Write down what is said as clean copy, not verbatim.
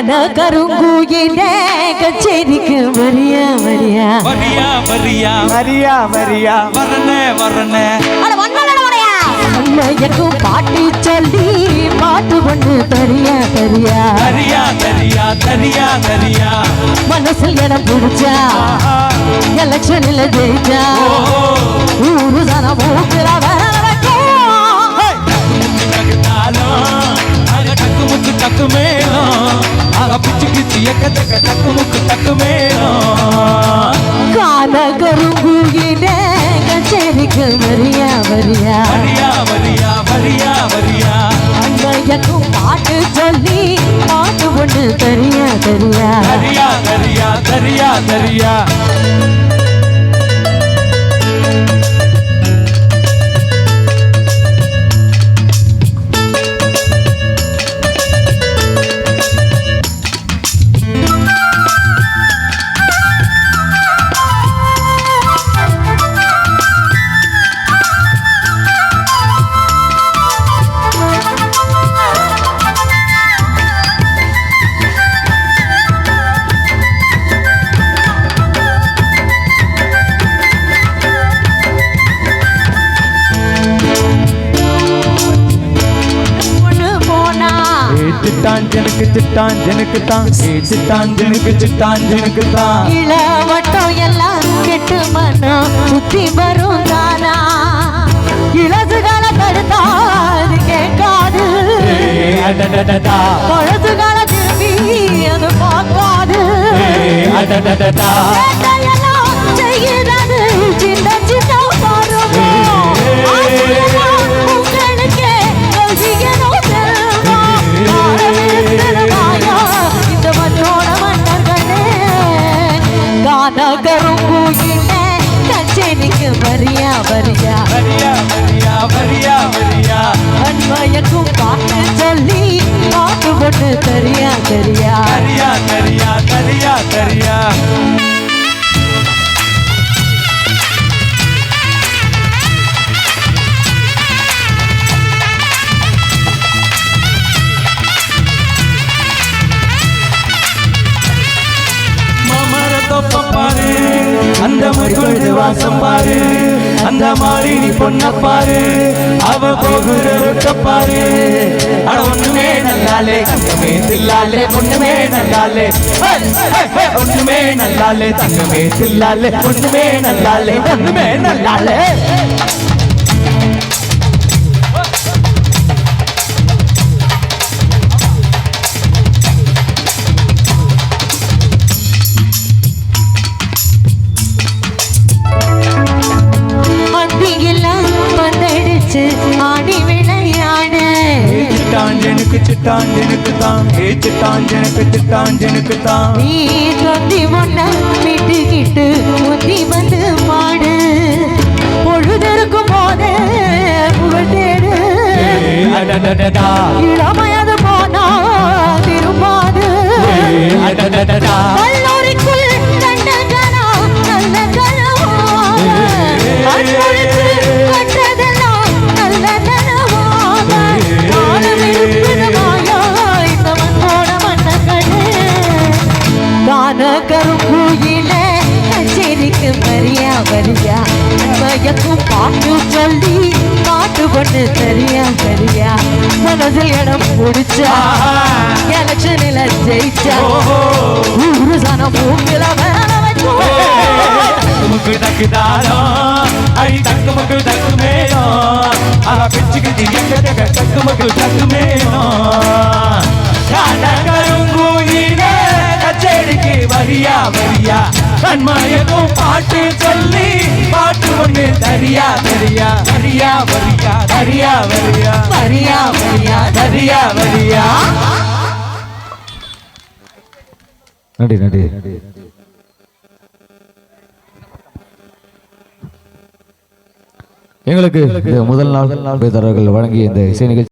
கான கருங்குயிலே கச்சேரிக்கு வரியா வரியா வரியா வரியா வரியா வரியா வரணே வரணே அம்மையக்கும் பாட்டு சொல்லி பாட்டு ஒண்ணு தரியா தரியா தரியா தரியா தரியா தரியா மனசில் இடம் பிடிச்சா எலெக்ஷன்ல ஜெயிச்சா ஊரு தான மூக்குற டக்கு மேளம் ஆக பிச்சு கிச்சு எக்கத்தக்க டக்கு முக்கு டக்கு மேளம் கால கருங்குயிலே கச்சேரிக்கு வரியா வரியா வரியா வரியா வரியா வரியா அம்மையக்கும் பாட்டு சொல்லி பாட்டு ஒண்ணு தரியா தரியா தரியா தரியா தரியா தரியா சிட்டான் ஜனுக்கு தான் சிட்டான் ஜனுக்கு தான் இளவட்டம் எல்லாம் கெட்டு மனம் சுத்தி வரும் தானா இளசுகால தடுத்தா அது கேட்காது பழசுகால திரும்பி அது பார்க்காது செய்கிறது சின்ன சின்ன உங்களுக்கே கருங்குயிலே கச்சேரிக்கு வரியா வரியா வரியா வரியா வரியா வரியா அன்மையக்கும் பாட்டு சொல்லி பாட்டு போட்டு தரியா தரியா தரியா தரியா தரியா தரியா பாரு அந்த முருகன் வாசம் பாரு அந்த மாறி நீ பொண்ண பாரு அவ போகுற பாரு அட ஒண்ணுமே நல்லாலே தங்கமே தில்லாலே ஒண்ணுமே நல்லாலே ஒண்ணுமே நல்லாலே தங்கமே தில்லாலே ஒண்ணுமே நல்லாலே ஒண்ணுமே நல்லாலே ஆடி விளையாடு சிட்டான் ஜனுக்கு தான் நீ தொந்தி ஒண்ண விட்டுக்கிட்டு முந்தி வந்து மாடு பொழுதற்கும் போதே புகழ் தேடு இளமையது போனா திரும்பாது கல்லூரிக்குள் கண்ட கனா நல்ல கனவா கருங்குயிலே கச்சேரிக்கு வரியா வரியா அன்மையக்கும் பாட்டு சொல்லி பாட்டு போட்டு தரியா தரியா மனசில் இடம் பிடிச்சா எலெக்ஷனில் ஜெயிச்சா ஊரு சன மூக்கில முக்கு டக்கு தாரம் அடி டக்கு முக்கு டக்கு மேளம் ஆக பிச்சுக்கு திரியக்க டக்கு முக்கு டக்கு மேளம் கருங்குயிலே கச்சேரிக்கு வரியா வரியா கண்மயக்கும் பாட்டு சொல்லி பாட்டு ஒண்ணு தரியா தரியா வரியா வரியா தரியா வரியா வரியா வரியா தரியா வரியா நடி நடி எங்களுக்கு முதல் நாள் பேதர்கள் வழங்கிய இந்த இசை நிகழ்ச்சி